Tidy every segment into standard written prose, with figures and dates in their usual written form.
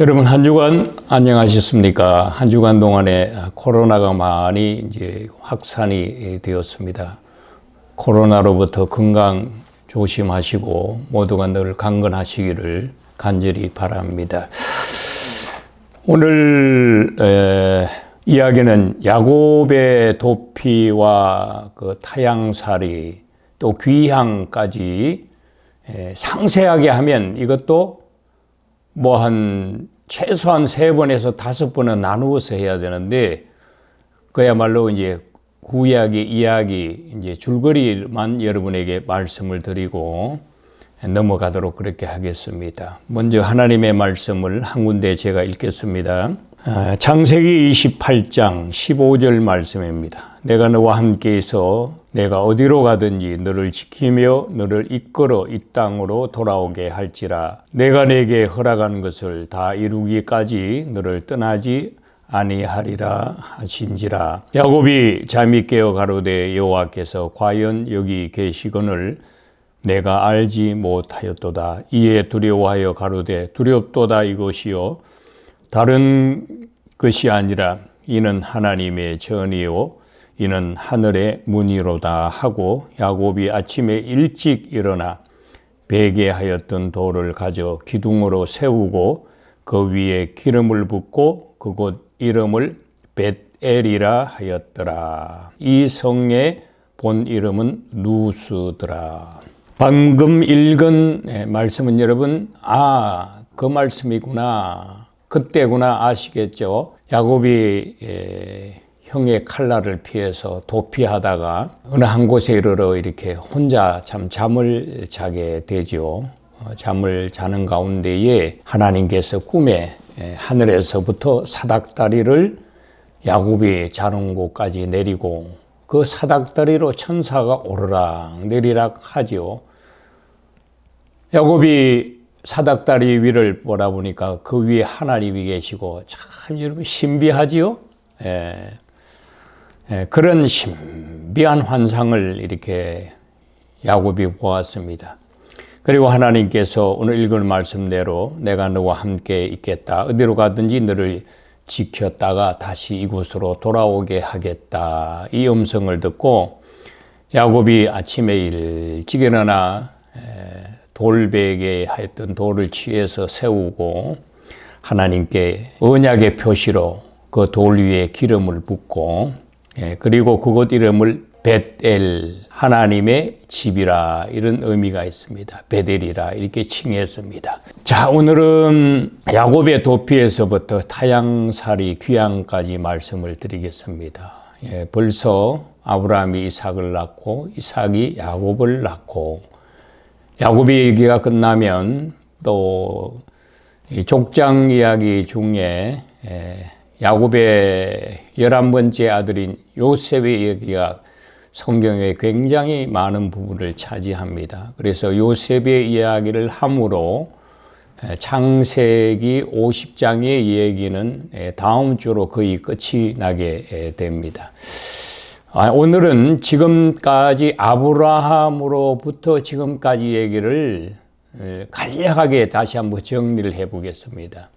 여러분 한 주간 안녕하셨습니까? 한 주간 동안에 코로나가 많이 이제 확산이 되었습니다. 코로나로부터 건강 조심하시고 모두가 늘 강건하시기를 간절히 바랍니다. 오늘 이야기는 야곱의 도피와 그 타향살이 또 귀향까지 상세하게 하면 이것도 최소한 3번에서 5번은 나누어서 해야 되는데, 그야말로 이제 구약의 이야기, 이제 줄거리만 여러분에게 말씀을 드리고 넘어가도록 그렇게 하겠습니다. 먼저 하나님의 말씀을 한 군데 제가 읽겠습니다. 창세기 28장 15절 말씀입니다. 내가 너와 함께 있어 내가 어디로 가든지 너를 지키며 너를 이끌어 이 땅으로 돌아오게 할지라. 내가 내게 허락한 것을 다 이루기까지 너를 떠나지 아니하리라 하신지라. 야곱이 잠이 깨어 가로되 여호와께서 과연 여기 계시거늘 내가 알지 못하였도다. 이에 두려워하여 가로되 두렵도다 이것이요 다른 것이 아니라 이는 하나님의 전이요 이는 하늘의 문이로다 하고, 야곱이 아침에 일찍 일어나 베개하였던 돌을 가져 기둥으로 세우고 그 위에 기름을 붓고 그곳 이름을 벳엘이라 하였더라. 이 성의 본 이름은 누스더라. 방금 읽은 말씀은 여러분 그 말씀이구나, 그때구나 아시겠죠? 야곱이 형의 칼날을 피해서 도피하다가 어느 한 곳에 이르러 이렇게 혼자 잠을 자게 되죠. 잠을 자는 가운데에 하나님께서 꿈에 하늘에서부터 사닥다리를 야곱이 자는 곳까지 내리고 그 사닥다리로 천사가 오르락 내리락 하죠. 야곱이 사닥다리 위를 보라보니까 그 위에 하나님이 계시고 참 여러분 신비하지요? 그런 신비한 환상을 이렇게 야곱이 보았습니다. 그리고 하나님께서 오늘 읽은 말씀대로 내가 너와 함께 있겠다. 어디로 가든지 너를 지켰다가 다시 이곳으로 돌아오게 하겠다. 이 음성을 듣고 야곱이 아침에 일찍 일어나 돌베개 하였던 돌을 취해서 세우고 하나님께 언약의 표시로 그 돌 위에 기름을 붓고 그리고 그곳 이름을 벳엘, 하나님의 집이라, 이런 의미가 있습니다. 벳엘이라 이렇게 칭했습니다. 자, 오늘은 야곱의 도피에서부터 타향살이 귀향까지 말씀을 드리겠습니다. 벌써 아브라함이 이삭을 낳고 이삭이 야곱을 낳고, 야곱의 얘기가 끝나면 또 족장 이야기 중에 야곱의 11번째 아들인 요셉의 얘기가 성경에 굉장히 많은 부분을 차지합니다. 그래서 요셉의 이야기를 함으로 창세기 50장의 얘기는 다음 주로 거의 끝이 나게 됩니다. 오늘은 지금까지 아브라함으로부터 지금까지 얘기를 간략하게 다시 한번 정리를 해보겠습니다.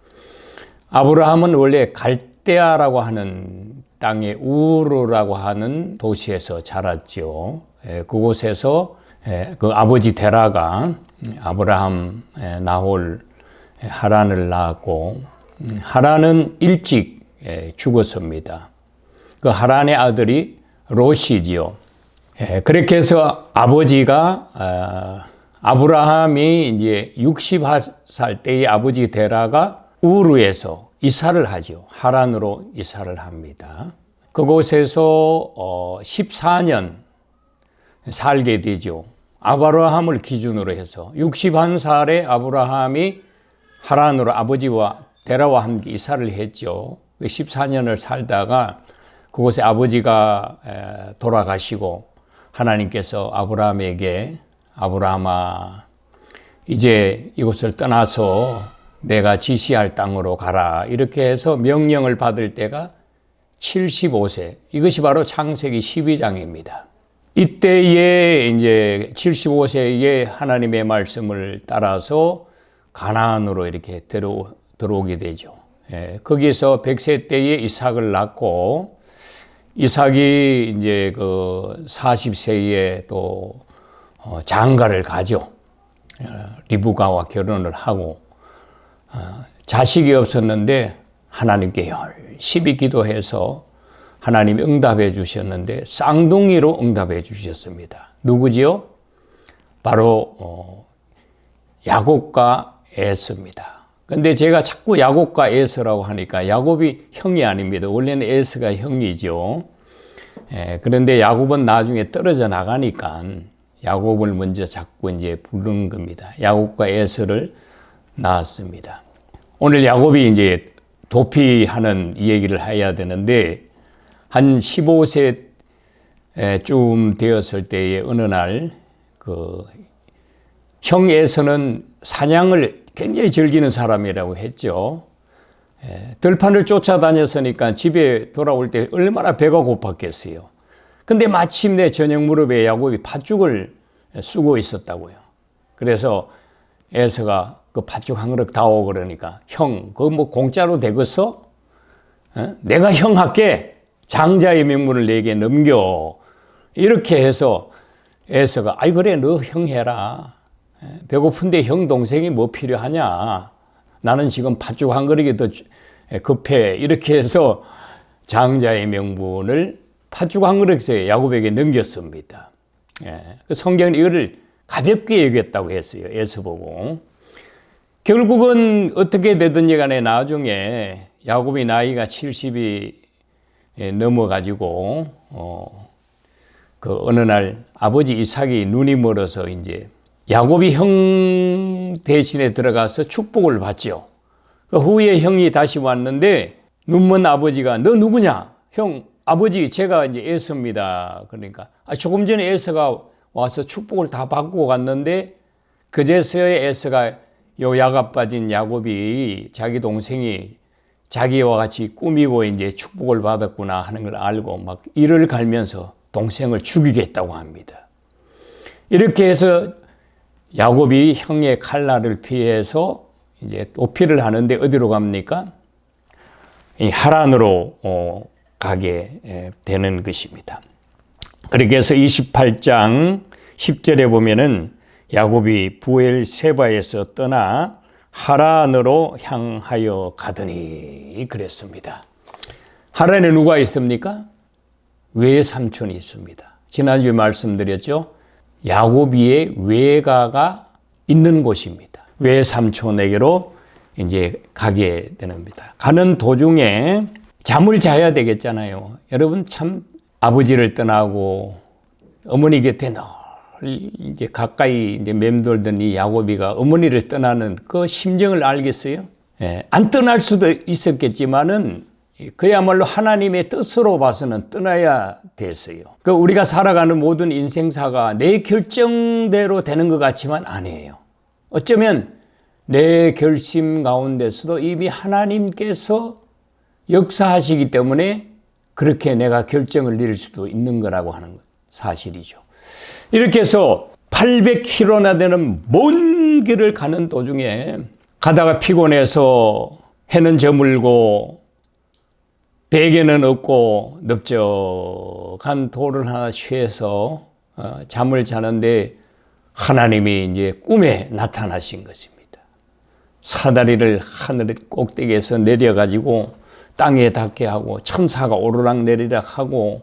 아브라함은 원래 갈대아라고 하는 땅의 우르라고 하는 도시에서 자랐죠. 그곳에서 그 아버지 데라가 아브라함, 나홀, 하란을 낳았고, 하란은 일찍 죽었습니다. 그 하란의 아들이 롯이지요. 그렇게 해서 아버지가 아브라함이 이제 60살 때의 아버지 데라가 우르에서 이사를 하죠. 하란으로 이사를 합니다. 그곳에서 14년 살게 되죠. 아브라함을 기준으로 해서 61살에 아브라함이 하란으로 아버지와 데라와 함께 이사를 했죠. 14년을 살다가 그곳에 아버지가 돌아가시고 하나님께서 아브라함에게 아브라함아 이제 이곳을 떠나서 내가 지시할 땅으로 가라 이렇게 해서 명령을 받을 때가 75세. 이것이 바로 창세기 12장입니다. 이때에 이제 75세에 하나님의 말씀을 따라서 가나안으로 이렇게 들어오게 되죠. 거기서 100세 때에 이삭을 낳고 이삭이 이제 그 40세에 또 장가를 가죠. 리브가와 결혼을 하고 자식이 없었는데 하나님께 열심히 기도해서 하나님이 응답해 주셨는데 쌍둥이로 응답해 주셨습니다. 누구지요? 바로 야곱과 에서입니다. 근데 제가 자꾸 야곱과 에서라고 하니까 야곱이 형이 아닙니다. 원래는 에서가 형이죠. 그런데 야곱은 나중에 떨어져 나가니까 야곱을 먼저 자꾸 이제 부른 겁니다. 야곱과 에서를 낳았습니다. 오늘 야곱이 이제 도피하는 얘기를 해야 되는데 한 15세쯤 되었을 때에 어느 날 그 형 에서는 사냥을 굉장히 즐기는 사람이라고 했죠. 들판을 쫓아다녔으니까 집에 돌아올 때 얼마나 배가 고팠겠어요. 근데 마침내 저녁 무렵에 야곱이 팥죽을 쓰고 있었다고요. 그래서 에서가 그 팥죽 한 그릇 다오 그러니까 형, 그거 뭐 공짜로 되겠어? 내가 형 할게. 장자의 명분을 내게 넘겨. 이렇게 해서 에서가 아이 그래 너 형 해라. 배고픈데 형 동생이 뭐 필요하냐. 나는 지금 팥죽 한 그릇이 더 급해. 이렇게 해서 장자의 명분을 팥죽 한 그릇에 야곱에게 넘겼습니다. 성경은 이거를 가볍게 여겼다고 했어요. 에서 보고. 결국은 어떻게 되든지 간에 나중에 야곱이 나이가 70이 넘어가지고 그 어느 날 아버지 이삭이 눈이 멀어서 이제 야곱이 형 대신에 들어가서 축복을 받죠. 그 후에 형이 다시 왔는데 눈먼 아버지가 너 누구냐? 형 아버지 제가 이제 에서입니다. 그러니까 조금 전에 에서가 와서 축복을 다 받고 갔는데 그제서야 에서가 요 야갑 빠진 야곱이 자기 동생이 자기와 같이 꾸미고 이제 축복을 받았구나 하는 걸 알고 막 이를 갈면서 동생을 죽이겠다고 합니다. 이렇게 해서 야곱이 형의 칼날을 피해서 이제 도피를 하는데 어디로 갑니까? 이 하란으로 가게 되는 것입니다. 그렇게 해서 28장 10절에 보면은 야곱이 부엘세바에서 떠나 하란으로 향하여 가더니 그랬습니다. 하란에 누가 있습니까? 외삼촌이 있습니다. 지난주에 말씀드렸죠. 야곱이의 외가가 있는 곳입니다. 외삼촌에게로 이제 가게 됩니다. 가는 도중에 잠을 자야 되겠잖아요. 여러분 참 아버지를 떠나고 어머니 곁에 늘 이제 가까이 이제 맴돌던 이 야곱이가 어머니를 떠나는 그 심정을 알겠어요? 안 떠날 수도 있었겠지만은 그야말로 하나님의 뜻으로 봐서는 떠나야 됐어요. 그 우리가 살아가는 모든 인생사가 내 결정대로 되는 것 같지만 아니에요. 어쩌면 내 결심 가운데서도 이미 하나님께서 역사하시기 때문에 그렇게 내가 결정을 내릴 수도 있는 거라고 하는 사실이죠. 이렇게 해서 800km나 되는 먼 길을 가는 도중에 가다가 피곤해서 해는 저물고 베개는 없고 넓적한 돌을 하나 취해서 잠을 자는데 하나님이 이제 꿈에 나타나신 것입니다. 사다리를 하늘 꼭대기에서 내려가지고 땅에 닿게 하고 천사가 오르락 내리락 하고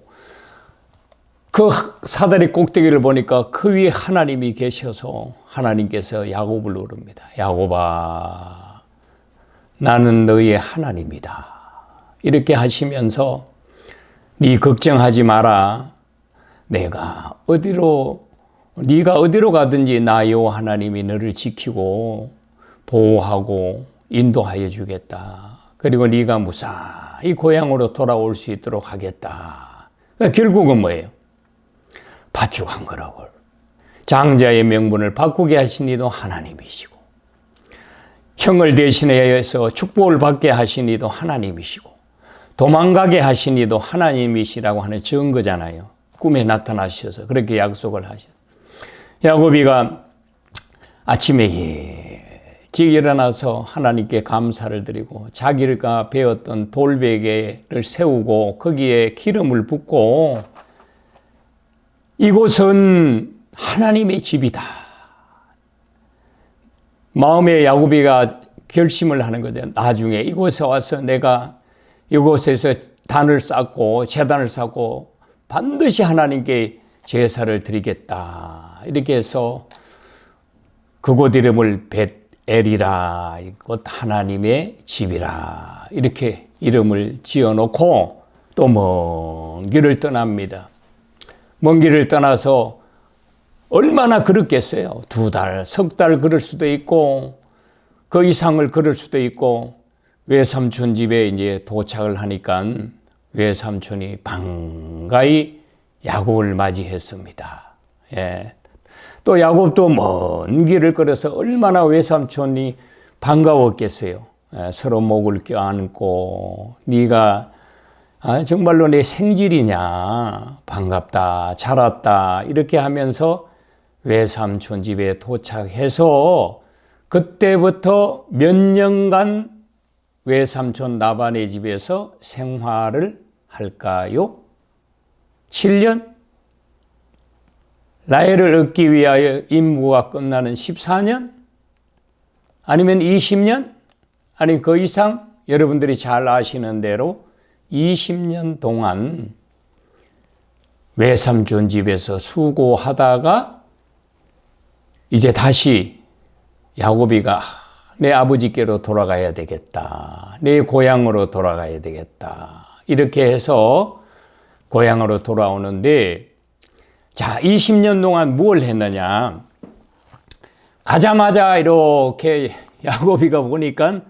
그 사다리 꼭대기를 보니까 그 위에 하나님이 계셔서 하나님께서 야곱을 부릅니다. 야곱아, 나는 너의 하나님이다. 이렇게 하시면서 네 걱정하지 마라. 네가 어디로 가든지 나 여호와 하나님이 너를 지키고 보호하고 인도하여 주겠다. 그리고 네가 무사히 고향으로 돌아올 수 있도록 하겠다. 그러니까 결국은 뭐예요? 팥죽 한 그릇을 장자의 명분을 바꾸게 하신 이도 하나님이시고 형을 대신해서 축복을 받게 하신 이도 하나님이시고 도망가게 하신 이도 하나님이시라고 하는 증거잖아요. 꿈에 나타나셔서 그렇게 약속을 하셨어요. 야곱이가 아침에 일어나서 하나님께 감사를 드리고 자기가 배웠던 돌베개를 세우고 거기에 기름을 붓고 이곳은 하나님의 집이다. 마음에 야곱이가 결심을 하는 거죠. 나중에 이곳에 와서 내가 이곳에서 단을 쌓고 제단을 쌓고 반드시 하나님께 제사를 드리겠다. 이렇게 해서 그곳 이름을 벳엘이라, 이곳 하나님의 집이라 이렇게 이름을 지어놓고 또 먼 길을 떠납니다. 먼 길을 떠나서 얼마나 걸었겠어요? 2달, 석 달 걸을 수도 있고 그 이상을 걸을 수도 있고 외삼촌 집에 이제 도착을 하니까 외삼촌이 반가이 야곱을 맞이했습니다. 예. 또 야곱도 먼 길을 걸어서 얼마나 외삼촌이 반가웠겠어요. 예. 서로 목을 껴안고 네가 정말로 내 생질이냐, 반갑다, 잘 왔다 이렇게 하면서 외삼촌 집에 도착해서 그때부터 몇 년간 외삼촌 라반의 집에서 생활을 할까요? 7년? 라헬을 얻기 위하여 임무가 끝나는 14년? 아니면 20년? 아니면 그 이상? 여러분들이 잘 아시는 대로 20년 동안 외삼촌 집에서 수고하다가 이제 다시 야곱이가 내 아버지께로 돌아가야 되겠다. 내 고향으로 돌아가야 되겠다. 이렇게 해서 고향으로 돌아오는데, 자, 20년 동안 뭘 했느냐. 가자마자 이렇게 야곱이가 보니까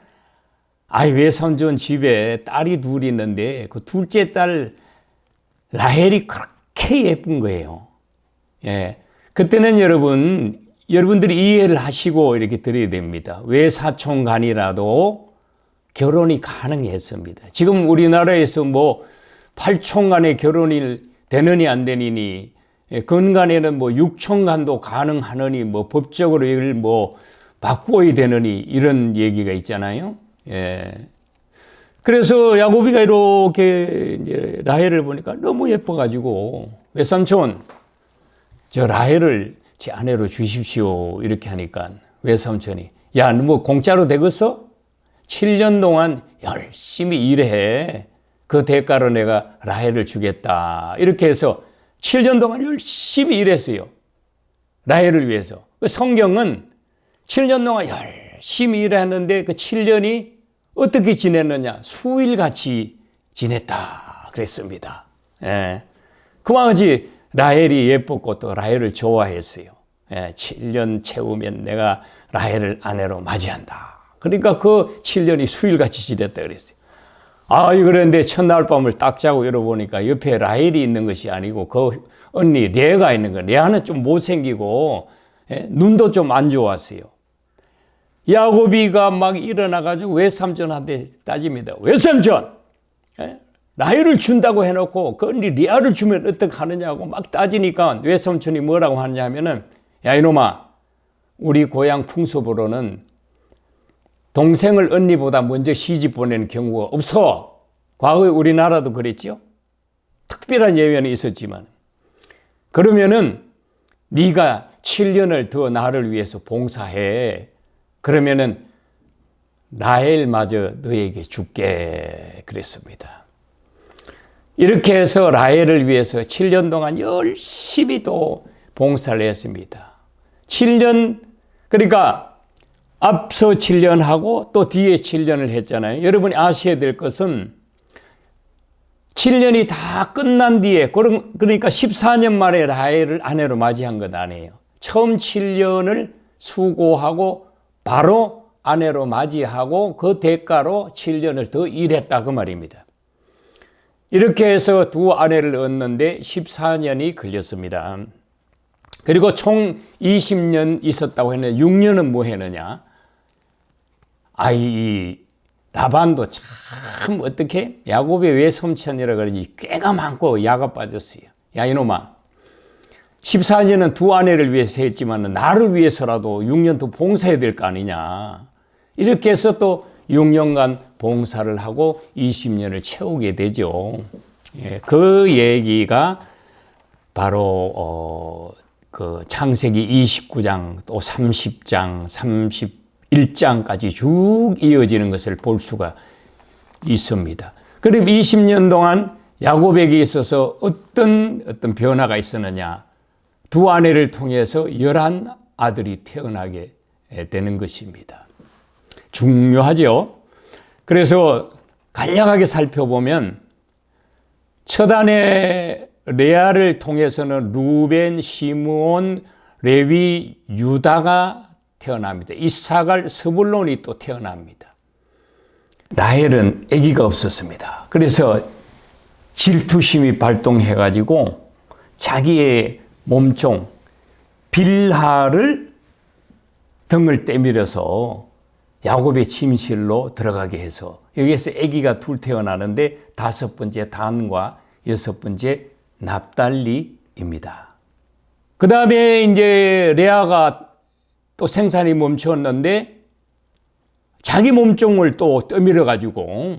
외삼촌 집에 딸이 둘 있는데 그 둘째 딸 라헬이 그렇게 예쁜 거예요. 예. 그때는 여러분들이 이해를 하시고 이렇게 드려야 됩니다. 외사촌 간이라도 결혼이 가능했습니다. 지금 우리나라에서 뭐 8촌 간에 결혼이 되느니 안 되느니, 건간에는 뭐 6촌 간도 가능하느니, 뭐 법적으로 이걸 뭐 바꾸어야 되느니 이런 얘기가 있잖아요. 예. 그래서 야곱이가 이렇게 이제 라헬을 보니까 너무 예뻐가지고 외삼촌 저 라헬을 제 아내로 주십시오 이렇게 하니까 외삼촌이 야, 너 뭐 공짜로 되겠어? 7년 동안 열심히 일해. 그 대가로 내가 라헬을 주겠다. 이렇게 해서 7년 동안 열심히 일했어요. 라헬을 위해서. 그 성경은 7년 동안 열심히 일했는데 그 7년이 어떻게 지냈느냐? 수일같이 지냈다 그랬습니다. 예. 그만하지 라헬이 예뻤고 또 라헬을 좋아했어요. 예. 7년 채우면 내가 라헬을 아내로 맞이한다. 그러니까 그 7년이 수일같이 지냈다 그랬어요. 그런데 첫날 밤을 딱 자고 열어보니까 옆에 라헬이 있는 것이 아니고 그 언니 레아가 있는 거예요. 레아는 좀 못생기고 눈도 좀 안 좋았어요. 야곱이가 막 일어나가지고 외삼촌한테 따집니다. 외삼촌! 라헬을 준다고 해놓고 그 언니 레아를 주면 어떻게 하느냐고 막 따지니까 외삼촌이 뭐라고 하냐면은 야 이놈아, 우리 고향 풍습으로는 동생을 언니보다 먼저 시집 보내는 경우가 없어. 과거에 우리나라도 그랬죠. 특별한 예외는 있었지만. 그러면은 네가 7년을 더 나를 위해서 봉사해. 그러면은 라헬마저 너에게 줄게 그랬습니다. 이렇게 해서 라헬을 위해서 7년 동안 열심히 또 봉사를 했습니다. 7년, 그러니까 앞서 7년 하고 또 뒤에 7년을 했잖아요. 여러분이 아셔야 될 것은 7년이 다 끝난 뒤에, 그러니까 14년 만에 라헬을 아내로 맞이한 것 아니에요. 처음 7년을 수고하고 바로 아내로 맞이하고 그 대가로 7년을 더 일했다 그 말입니다. 이렇게 해서 두 아내를 얻는데 14년이 걸렸습니다. 그리고 총 20년 있었다고 했는데 6년은 뭐 했느냐? 이 라반도 참 어떻게 야곱의 외삼촌이라 그러지 꾀가 많고 야가 빠졌어요. 야 이놈아, 14년은 두 아내를 위해서 했지만 나를 위해서라도 6년 더 봉사해야 될 거 아니냐. 이렇게 해서 또 6년간 봉사를 하고 20년을 채우게 되죠. 예, 그 얘기가 바로 그 창세기 29장 또 30장, 31장까지 쭉 이어지는 것을 볼 수가 있습니다. 그럼 20년 동안 야곱에게 있어서 어떤 변화가 있었느냐? 두 아내를 통해서 11아들이 태어나게 되는 것입니다. 중요하죠. 그래서 간략하게 살펴보면 첫 아내 레아를 통해서는 루벤, 시므온, 레위, 유다가 태어납니다. 이사갈, 스불론이 또 태어납니다. 라헬은 아기가 없었습니다. 그래서 질투심이 발동해가지고 자기의 몸종 빌하를 등을 때밀어서 야곱의 침실로 들어가게 해서 여기에서 아기가 둘 태어나는데 5번째 단과 6번째 납달리입니다. 그 다음에 이제 레아가 또 생산이 멈췄는데 자기 몸종을 또 떠밀어 가지고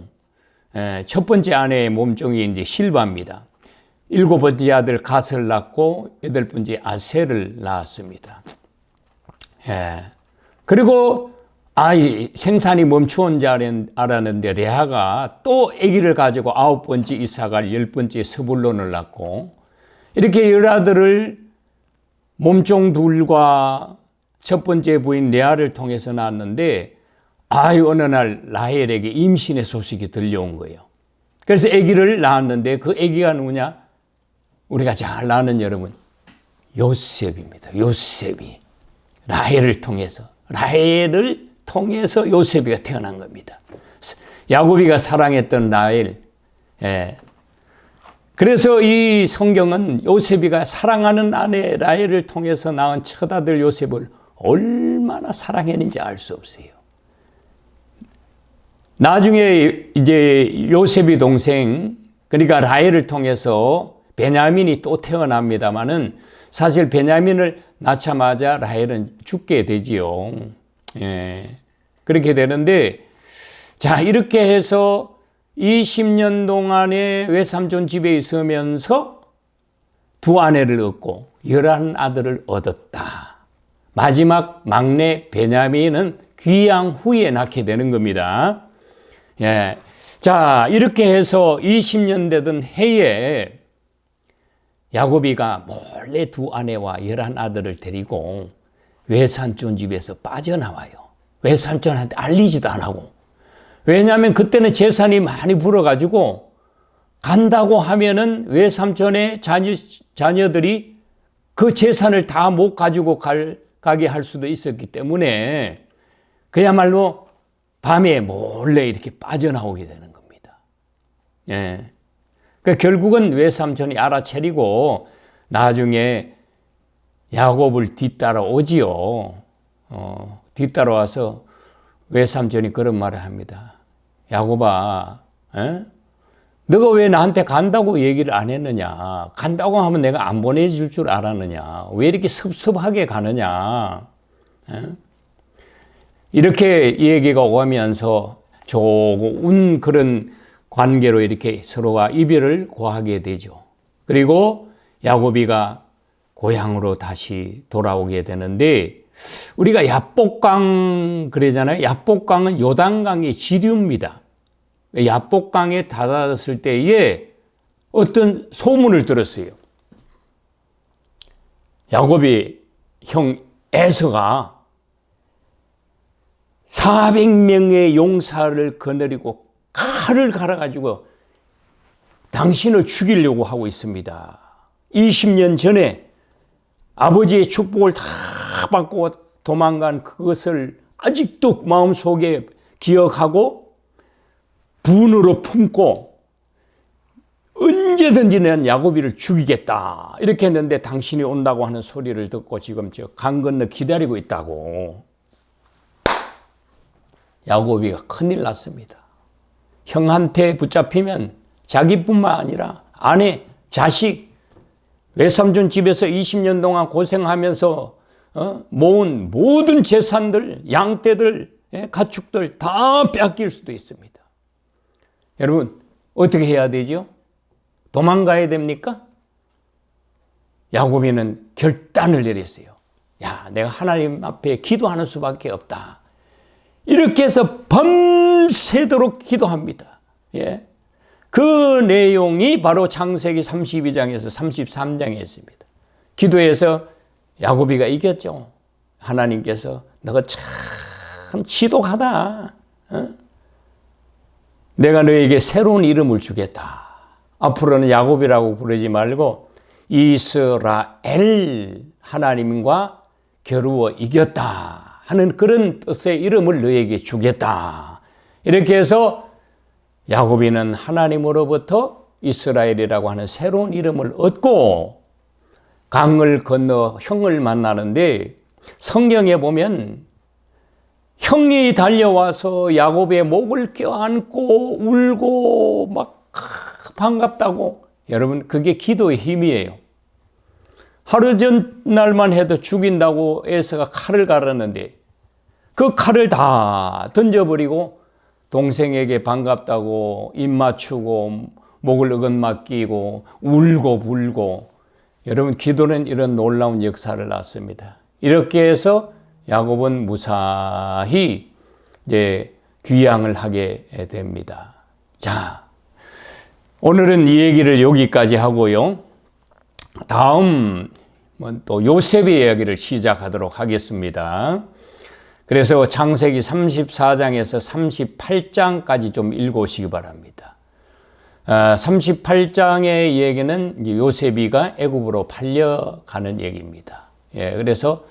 첫 번째 아내의 몸종이 이제 실바입니다. 7번째 아들 갓을 낳고 8번째 아셀을 낳았습니다. 그리고 생산이 멈추온 줄 알았는데 레아가 또 아기를 가지고 9번째 이사갈, 10번째 스불론을 낳고 이렇게 10아들을 몸종 둘과 첫 번째 부인 레아를 통해서 낳았는데 어느 날 라헬에게 임신의 소식이 들려온 거예요. 그래서 아기를 낳았는데 그 아기가 누구냐? 우리가 잘 아는 여러분 요셉입니다. 요셉이 라헬을 통해서 요셉이가 태어난 겁니다. 야곱이가 사랑했던 라헬. 그래서 이 성경은 요셉이가 사랑하는 아내 라헬을 통해서 낳은 첫 아들 요셉을 얼마나 사랑했는지 알 수 없어요. 나중에 이제 요셉이 동생, 그러니까 라헬을 통해서 베냐민이 또 태어납니다만은 사실 베냐민을 낳자마자 라헬은 죽게 되지요. 그렇게 되는데, 자, 이렇게 해서 20년 동안에 외삼촌 집에 있으면서 두 아내를 얻고 11아들을 얻었다. 마지막 막내 베냐민은 귀양 후에 낳게 되는 겁니다. 자, 이렇게 해서 20년 되던 해에 야곱이가 몰래 두 아내와 11아들을 데리고 외삼촌 집에서 빠져나와요. 외삼촌한테 알리지도 안 하고. 왜냐하면 그때는 재산이 많이 불어가지고 간다고 하면은 외삼촌의 자녀들이 그 재산을 다 못 가지고 가게 할 수도 있었기 때문에 그야말로 밤에 몰래 이렇게 빠져나오게 되는 겁니다. 그러니까 결국은 외삼촌이 알아차리고 나중에 야곱을 뒤따라오지요. 뒤따라와서 외삼촌이 그런 말을 합니다. 야곱아, 너가 왜 나한테 간다고 얘기를 안 했느냐? 간다고 하면 내가 안 보내줄 줄 알았느냐? 왜 이렇게 섭섭하게 가느냐? 이렇게 얘기가 오가면서 좋은 그런 관계로 이렇게 서로가 이별을 고하게 되죠. 그리고 야곱이가 고향으로 다시 돌아오게 되는데 우리가 야복강 그러잖아요. 야복강은 요단강의 지류입니다. 야복강에 닿았을 때에 어떤 소문을 들었어요. 야곱이 형 에서가 400명의 용사를 거느리고 칼을 갈아가지고 당신을 죽이려고 하고 있습니다. 20년 전에 아버지의 축복을 다 받고 도망간 그것을 아직도 마음속에 기억하고 분으로 품고 언제든지 난 야곱이를 죽이겠다 이렇게 했는데 당신이 온다고 하는 소리를 듣고 지금 저 강 건너 기다리고 있다고. 야곱이가 큰일 났습니다. 형한테 붙잡히면 자기뿐만 아니라 아내, 자식 외삼촌 집에서 20년 동안 고생하면서 모은 모든 재산들, 양떼들, 가축들 다 뺏길 수도 있습니다. 여러분 어떻게 해야 되죠? 도망가야 됩니까? 야곱이는 결단을 내렸어요. 야, 내가 하나님 앞에 기도하는 수밖에 없다. 이렇게 해서 밤새도록 기도합니다. 예. 그 내용이 바로 창세기 32장에서 33장에 있습니다. 기도해서 야곱이가 이겼죠. 하나님께서 너가 참 지독하다. 내가 너에게 새로운 이름을 주겠다. 앞으로는 야곱이라고 부르지 말고 이스라엘, 하나님과 겨루어 이겼다 하는 그런 뜻의 이름을 너에게 주겠다. 이렇게 해서 야곱이는 하나님으로부터 이스라엘이라고 하는 새로운 이름을 얻고 강을 건너 형을 만나는데, 성경에 보면 형이 달려와서 야곱의 목을 껴안고 울고 막 반갑다고. 여러분 그게 기도의 힘이에요. 하루 전날만 해도 죽인다고 에서가 칼을 갈았는데 그 칼을 다 던져버리고 동생에게 반갑다고 입 맞추고 목을 어긋맞 끼고 울고 불고. 여러분 기도는 이런 놀라운 역사를 낳습니다. 이렇게 해서 야곱은 무사히 이제 귀향을 하게 됩니다. 자, 오늘은 이 얘기를 여기까지 하고요. 다음 또 요셉의 이야기를 시작하도록 하겠습니다. 그래서 창세기 34장에서 38장까지 좀 읽어보시기 바랍니다. 38장의 얘기는 요셉이가 애굽으로 팔려가는 얘기입니다. 예, 그래서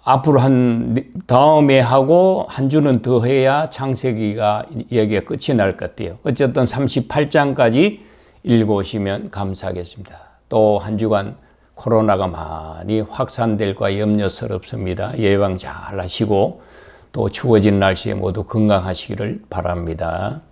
앞으로 다음에 하고 한 주는 더 해야 창세기가 얘기가 끝이 날 것 같아요. 어쨌든 38장까지 읽어오시면 감사하겠습니다. 또 한 주간 코로나가 많이 확산될까 염려스럽습니다. 예방 잘 하시고 또 추워진 날씨에 모두 건강하시기를 바랍니다.